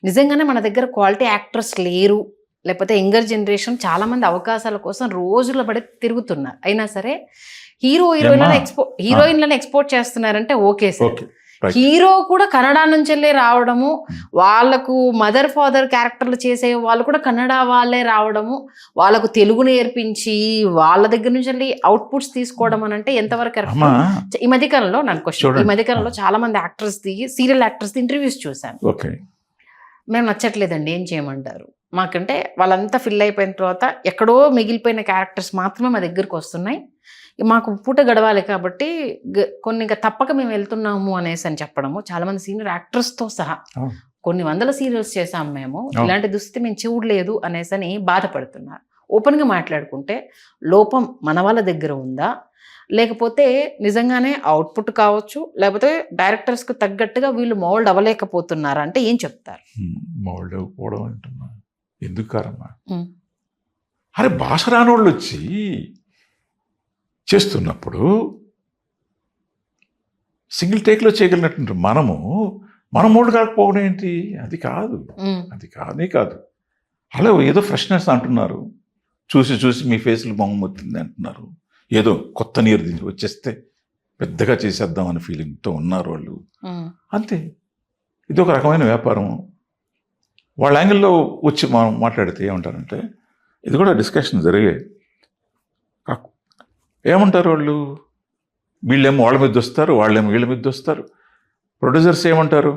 నిజంగానే మన దగ్గర క్వాలిటీ యాక్టర్స్ లేరు, లేకపోతే యంగర్ జనరేషన్ చాలా మంది అవకాశాల కోసం రోజుల పడి తిరుగుతున్నారు. అయినా సరే హీరోయిన్లను ఎక్స్పోర్ట్ చేస్తున్నారంటే ఓకే సార్. హీరో కూడా కన్నడ నుంచి వెళ్ళి రావడము, వాళ్ళకు మదర్ ఫాదర్ క్యారెక్టర్లు చేసే వాళ్ళు కూడా కన్నడ వాళ్ళే రావడము, వాళ్ళకు తెలుగు నేర్పించి వాళ్ళ దగ్గర నుంచి వెళ్ళి అవుట్పుట్స్ తీసుకోవడం అని అంటే ఎంతవరకు కరెక్ట్? ఈ మధ్యకాలంలో నాకు క్వశ్చన్, ఈ మధ్యకాలంలో చాలా మంది actors the, serial actors the interviews చూశాను. మేము నచ్చట్లేదండి, ఏం చేయమంటారు? మాకంటే వాళ్ళంతా ఫిల్ అయిపోయిన తర్వాత ఎక్కడో మిగిలిపోయిన క్యారెక్టర్స్ మాత్రమే మా దగ్గరకు వస్తున్నాయి, మాకు పూట గడవాలి కాబట్టి కొన్ని ఇంకా తప్పక మేము వెళ్తున్నాము అనేసి అని చెప్పడము. చాలా మంది సీనియర్ యాక్టర్స్తో సహా కొన్ని వందల సీరియల్స్ చేసాం మేము, ఇలాంటి దుస్థితి మేము చూడలేదు అనేసి అని బాధపడుతున్నారు. ఓపెన్గా మాట్లాడుకుంటే లోపం మన వాళ్ళ దగ్గర ఉందా, లేకపోతే నిజంగానే అవుట్పుట్ కావచ్చు, లేకపోతే డైరెక్టర్స్కి తగ్గట్టుగా వీళ్ళు మౌల్డ్ అవ్వలేకపోతున్నారా అంటే ఏం చెప్తారు? మౌల్డ్ అవ్వకపోవడం అంటున్నా ఎందుకు కారమ్మా? అరే భాష రానోళ్ళు వచ్చి చేస్తున్నప్పుడు సింగిల్ టేక్లో చేయగలిగినట్టు మన మౌల్డ్ కాకపోవడం ఏంటి? అది కాదు, అది కానే కాదు. అలా ఏదో ఫ్రెష్నెస్ అంటున్నారు, చూసి మీ ఫేస్లో మొహమ్మొత్తింది అంటున్నారు, ఏదో కొత్త నీరు దించి వచ్చేస్తే పెద్దగా చేసేద్దాం అనే ఫీలింగ్తో ఉన్నారు వాళ్ళు, అంతే. ఇది ఒక రకమైన వ్యాపారం. వాళ్ళ యాంగిల్లో వచ్చి మనం మాట్లాడితే ఏమంటారంటే, ఇది కూడా డిస్కషన్ జరిగాయి. ఏమంటారు వాళ్ళు, వీళ్ళేమో వాళ్ళ మీద వస్తారు, వాళ్ళేమో వీళ్ళ మీద వస్తారు. ప్రొడ్యూసర్స్ ఏమంటారు,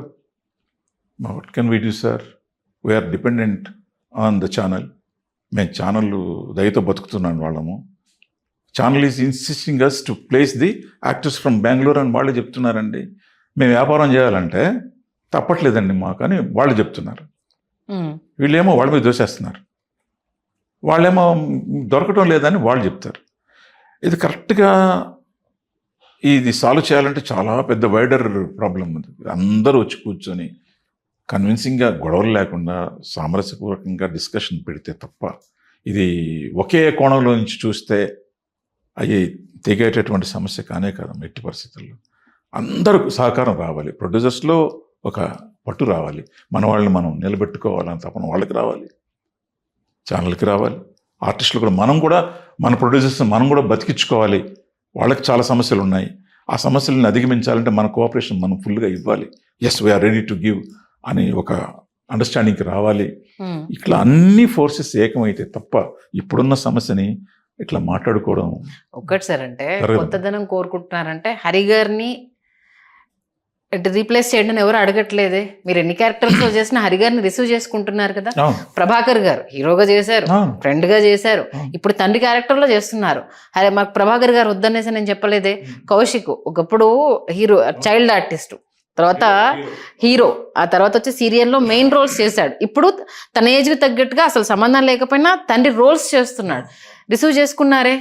what can we do sir, we are dependent on the channel, మేము ఛానల్ దయతో బతుకుతున్నాను వాళ్ళము, channel is insisting us to place the actors from Bengaluru అని వాళ్ళే చెప్తున్నారండి. మేము వ్యాపారం చేయాలంటే తప్పట్లేదండి మాకు అని వాళ్ళు చెప్తున్నారు. వీళ్ళేమో వాళ్ళ మీద దోసేస్తున్నారు, వాళ్ళేమో దొరకటం లేదని వాళ్ళు చెప్తారు. ఇది కరెక్ట్గా ఇది సాల్వ్ చేయాలంటే చాలా పెద్ద వైడర్ ప్రాబ్లం ఉంది. అందరూ వచ్చి కూర్చొని కన్విన్సింగ్గా గొడవలు లేకుండా సామరస్యపూర్వకంగా డిస్కషన్ పెడితే తప్ప ఇది ఒకే కోణంలో నుంచి చూస్తే అవి తెగేటటువంటి సమస్య కానే కాదు. ఎట్టి పరిస్థితుల్లో అందరూ సహకారం రావాలి, ప్రొడ్యూసర్స్లో ఒక పట్టు రావాలి, మన వాళ్ళని మనం నిలబెట్టుకోవాలని తప్పన వాళ్ళకి రావాలి, ఛానల్కి రావాలి, ఆర్టిస్టులు కూడా మన ప్రొడ్యూసర్స్ మనం కూడా బతికించుకోవాలి. వాళ్ళకి చాలా సమస్యలు ఉన్నాయి, ఆ సమస్యలను అధిగమించాలంటే మన కోఆపరేషన్ మనం ఫుల్గా ఇవ్వాలి. Yes we are ready to give అని ఒక అండర్స్టాండింగ్కి రావాలి. ఇట్లా అన్ని ఫోర్సెస్ ఏకమైతే తప్ప ఇప్పుడున్న సమస్యని ఇట్లా మాట్లాడుకోవడం ఒక్కటి సార్. అంటే కొత్తదనం కోరుకుంటున్నారంటే హరి గారిని రీప్లేస్ చేయడం ఎవరు అడగట్లేదే. మీరు ఎన్ని క్యారెక్టర్స్ చేసినా హరి గారిని రిసీవ్ చేసుకుంటున్నారు కదా. ప్రభాకర్ గారు హీరోగా చేశారు, ఫ్రెండ్ గా చేశారు, ఇప్పుడు తండ్రి క్యారెక్టర్ లో చేస్తున్నారు. అరే మాకు ప్రభాకర్ గారు వద్దనేసి నేను చెప్పలేదే. కౌశిక్ ఒకప్పుడు హీరో, చైల్డ్ ఆర్టిస్ట్, తర్వాత హీరో, ఆ తర్వాత వచ్చి సీరియల్లో మెయిన్ రోల్స్ చేశాడు. ఇప్పుడు తన ఏజ్కి తగ్గట్టుగా అసలు సంబంధం లేకపోయినా తండ్రి రోల్స్ చేస్తున్నాడు. రిసీవ్ చేసుకున్నారే,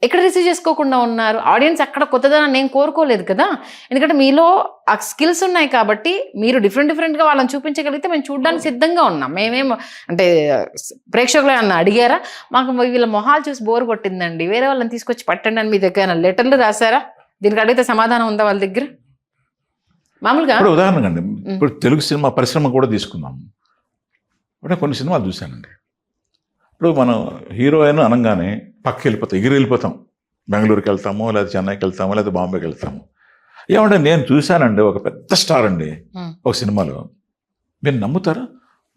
ఎక్కడ రిసీవ్ చేసుకోకుండా ఉన్నారు? ఆడియన్స్ అక్కడ కొత్తదనం నేను కోరుకోలేదు కదా, ఎందుకంటే మీలో ఆ స్కిల్స్ ఉన్నాయి కాబట్టి మీరు డిఫరెంట్గా వాళ్ళని చూపించగలిగితే మేము చూడడానికి సిద్ధంగా ఉన్నాం. మేమేం అంటే ప్రేక్షకులు అన్న అడిగారా, మాకు వీళ్ళ మొహాలు చూసి బోర్ కొట్టిందండి, వేరే వాళ్ళని తీసుకొచ్చి పట్టండి అని మీ దగ్గర లెటర్లు రాశారా? దీనికి అడిగితే సమాధానం ఉందా వాళ్ళ దగ్గర? మామూలుగా ఉదాహరణగా అండి, ఇప్పుడు తెలుగు సినిమా పరిశ్రమ కూడా తీసుకుందాం. అంటే కొన్ని సినిమాలు చూశానండి, ఇప్పుడు మనం హీరోయిన్ అనగానే పక్కకి వెళ్ళిపోతాం, బెంగళూరుకి వెళ్తాము, లేదా చెన్నైకి వెళ్తాము, లేదా బాంబేకి వెళ్తాము. ఏమంటే నేను చూశానండి ఒక పెద్ద స్టార్ అండి ఒక సినిమాలో, మీరు నమ్ముతారా,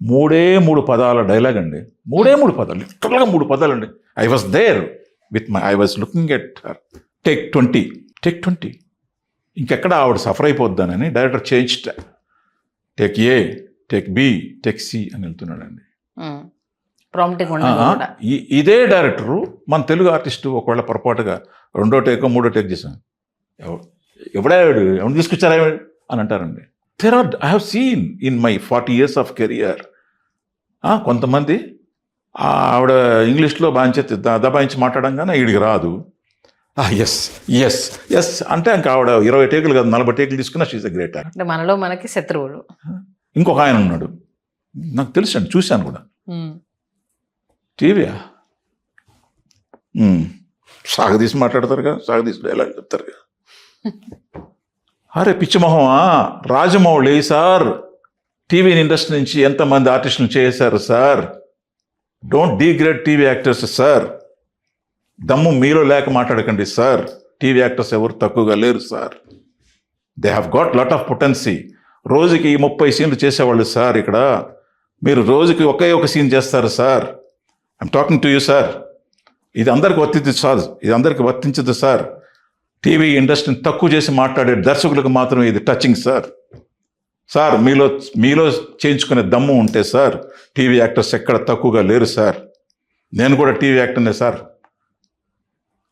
3 పదాల డైలాగ్ అండి, 3 పదాలు, లిటరల్గా 3 పదాలు అండి. I was there with I was looking at her, take 20 ఇంకెక్కడ ఆవిడ సఫర్ అయిపోద్దానని director change, take A, take B, take C అని వెళ్తున్నాడండి. ఇదే డైరెక్టరు మన తెలుగు ఆర్టిస్టు ఒకవేళ పొరపాటుగా 2వ టేకో 3వ టేక్ చేశాను, ఎవరు తీసుకొచ్చారా అని అంటారండి. I have seen in my 40 years of career కొంతమంది ఆవిడ ఇంగ్లీష్లో దబాయించి మాట్లాడంగానే వీడికి రాదు, ఎస్ అంటే ఇంకా ఆవిడ 20 టేకులు కాదు 40 టేకులు తీసుకున్నా షీజ్ ఎ గ్రేట్ యాక్టర్. మనలో మనకి శత్రువులు. ఇంకొక ఆయన ఉన్నాడు, నాకు తెలుసు అండి, చూశాను కూడా, టీవీయా సాగదీసి మాట్లాడతారుగా, సాగదీసి డైలాగ్ చెప్తారుగా. అరే పిచ్చిమొహమా, రాజమౌళి సార్ టీవీ ఇండస్ట్రీ నుంచి ఎంతమంది ఆర్టిస్టులు చేశారు sir. Don't degrade TV actors sir. దమ్ము మీలో లేక మాట్లాడకండి సార్. టీవీ యాక్టర్స్ ఎవరు తక్కువగా లేరు sir. They have got lot of potency. రోజుకి 30 సీన్లు చేసేవాళ్ళు సార్. ఇక్కడ మీరు రోజుకి ఒకే ఒక సీన్ చేస్తారు sir. I'm talking to you sir. ఇది అందరికి వర్తించదు సార్. ఇది అందరికి వర్తించదు సార్. టీవీ ఇండస్ట్రీని తక్కువ చేసి మాట్లాడే దర్శకులకు మాత్రం ఇది టచింగ్ సార్. సార్ మీలో చేయించుకునే దమ్ము ఉంటే సార్, టీవీ యాక్టర్స్ ఎక్కడ తక్కువగా లేరు సార్. నేను కూడా టీవీ యాక్టర్నే సార్.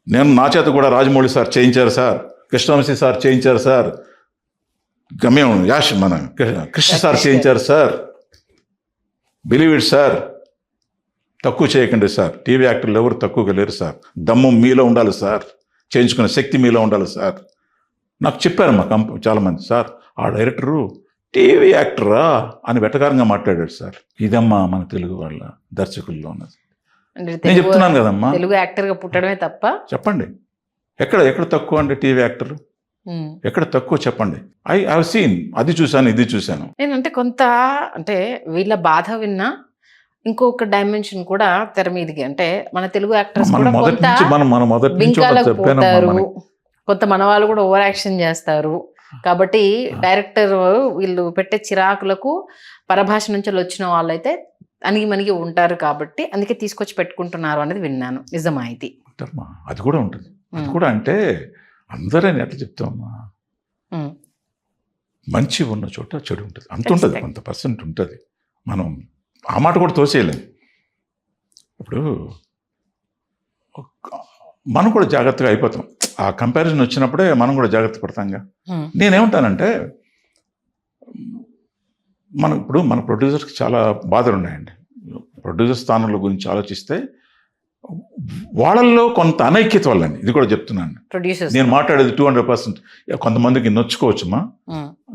నేను నా చేత కూడా రాజమౌళి సార్ చేయించారు సార్, కృష్ణవంశీ సార్ చేయించారు సార్, గమ్యం యాష్ మన కృష్ణ సార్ చేయించారు సార్. Believe it sir. తక్కువ చేయకండి సార్. టీవీ యాక్టర్లు ఎవరు తక్కువగా లేరు సార్. దమ్ము మీలో ఉండాలి సార్. చేయించుకునే శక్తి మీలో ఉండాలి సార్. నాకు చెప్పారు మా చాలామంది, సార్ ఆ డైరెక్టరు టీవీ యాక్టరా అని వెటకారంగా మాట్లాడాడు సార్. ఇదమ్మా మన తెలుగు వాళ్ళ దర్శకుల్లో ఉన్నది. నేను చెప్తున్నాను కదమ్మా, తెలుగు యాక్టర్ గా పుట్టడమే తప్ప. చెప్పండి ఎక్కడ తక్కువ అంటే టీవీ యాక్టర్ ఎక్కడ తక్కువ చెప్పండి. ఐ హావ్ సీన్, అది చూశాను ఇది చూశాను. నేనంటే కొంత అంటే వీళ్ళ బాధ విన్నా ఇంకొక డైమెన్షన్ కూడా తెర మీదకి, అంటే మన తెలుగు యాక్టర్స్ కూడా కొంత బింకాలకు పోతారు, కొంత మన వాళ్ళు కూడా ఓవర్ యాక్షన్ చేస్తారు. కాబట్టి డైరెక్టర్ వీళ్ళు పెట్టే చిరాకులకు పరభాష నుంచి వచ్చిన వాళ్ళైతే అణిగి ఉంటారు. కాబట్టి అందుకే తీసుకొచ్చి పెట్టుకుంటున్నారు అనేది విన్నాను. నిజమా ఇది? అది కూడా ఉంటుంది. అది కూడా అంటే అందరూ ఎట్లా చెప్తామమ్మా, మంచి ఉన్న చోట చెడు ఉంటుంది. అంత ఉంటుంది, కొంత పర్సెంట్ ఉంటుంది. మనం ఆ మాట కూడా తోసేయలేం. ఇప్పుడు మనం కూడా జాగ్రత్తగా అయిపోతాం. ఆ కంపారిజన్ వచ్చినప్పుడే మనం కూడా జాగ్రత్త పడతాంగా. నేనేమంటానంటే, మన ప్రొడ్యూసర్స్కి చాలా బాధలు ఉన్నాయండి. ప్రొడ్యూసర్ స్థానంలో గురించి ఆలోచిస్తే వాళ్ళల్లో కొంత అనైక్యత వల్లండి. ఇది కూడా చెప్తున్నాను. నేను మాట్లాడేది 200%. కొంతమందికి నొచ్చుకోవచ్చమ్మా,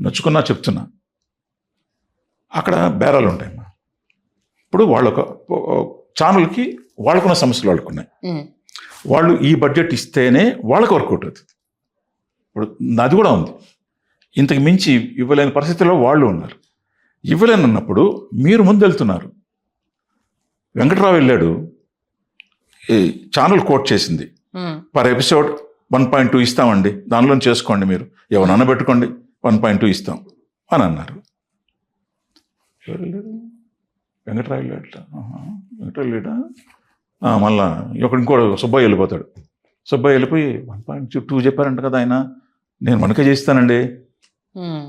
నొచ్చుకున్నా చెప్తున్నా. అక్కడ బేరాలు ఉంటాయమ్మా. ఇప్పుడు వాళ్ళొక ఛానల్కి వాళ్ళకున్న సమస్యలు వాళ్ళకున్నాయి. వాళ్ళు ఈ బడ్జెట్ ఇస్తేనే వాళ్ళకి వర్కౌట్ అవుతుంది. ఇప్పుడు అది కూడా ఉంది. ఇంతకు మించి ఇవ్వలేని పరిస్థితుల్లో వాళ్ళు ఉన్నారు. ఇవ్వలేనన్నప్పుడు మీరు ముందు వెళ్తున్నారు. వెంకట్రావు వెళ్ళాడు, ఈ ఛానల్ కోట్ చేసింది, పర్ ఎపిసోడ్ 1.2 ఇస్తామండి, దానిలో చేసుకోండి, మీరు ఎవరన్నా పెట్టుకోండి, 1.2 ఇస్తాం అని అన్నారు. వెంకట్రావు వెళ్ళాడా మళ్ళా ఇంకోటి సుబ్బయ్య వెళ్ళిపోతాడు. సుబ్బయ్య వెళ్ళిపోయి 1.2 చెప్పారంట కదా ఆయన, నేను మనకే చేస్తానండి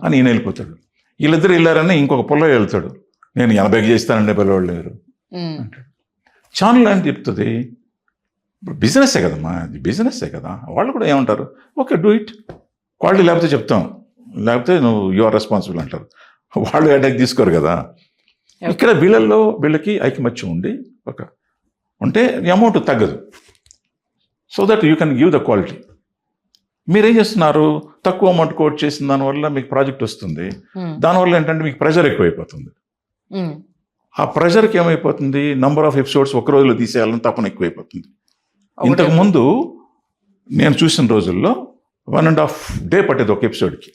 అని ఈయన వెళ్ళిపోతాడు. వీళ్ళిద్దరు వెళ్ళారని ఇంకొక పుల్ల వెళ్తాడు, నేను 80కి చేస్తానండి, పిల్లవాళ్ళు లేరు అంటాడు. ఛానల్ అని చెప్తుంది. ఇప్పుడు బిజినెస్సే కదమ్మా, అది బిజినెస్సే కదా. వాళ్ళు కూడా ఏమంటారు, ఓకే డూ ఇట్, క్వాలిటీ లేకపోతే చెప్తాం, లేకపోతే నువ్వు యు ఆర్ రెస్పాన్సిబుల్ అంటారు. వాళ్ళు అటాక్ తీసుకోరు కదా. ఇక్కడ వీళ్ళకి ఐకమత్యం ఉండి ఉంటే అమౌంట్ తగ్గదు. So that you can give the quality. మీరేం చేస్తున్నారు, తక్కువ అమౌంట్ కోట్ చేసిన దానివల్ల మీకు ప్రాజెక్ట్ వస్తుంది. దానివల్ల ఏంటంటే మీకు ప్రెషర్ ఎక్కువైపోతుంది. ఆ ప్రెషర్కి ఏమైపోతుంది, నంబర్ ఆఫ్ ఎపిసోడ్స్ ఒక రోజులో తీసేయాలని తపన ఎక్కువైపోతుంది. ఇంతకుముందు నేను చూసిన రోజుల్లో 1.5 డే పట్టేది ఒక ఎపిసోడ్కి.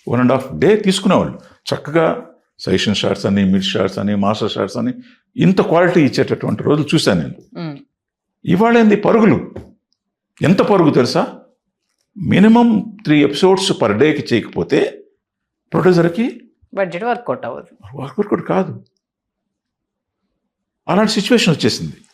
1.5 డే తీసుకునేవాళ్ళు చక్కగా. సజెషన్ షాట్స్ అని, మిడ్ షాట్స్ అని, మాస్టర్ షాట్స్ అని ఇంత క్వాలిటీ ఇచ్చేటటువంటి రోజులు చూశాను నేను. ఇవాళ ఏంది పరుగులు, ఎంత పరుగు తెలుసా, మినిమం 3 ఎపిసోడ్స్ పర్ డేకి చేయకపోతే ప్రొడ్యూసర్కి బడ్జెట్ వర్కౌట్ అవ్వదు. వర్కౌట్ కాదు. అలాంటి సిచ్యువేషన్ వచ్చేసింది.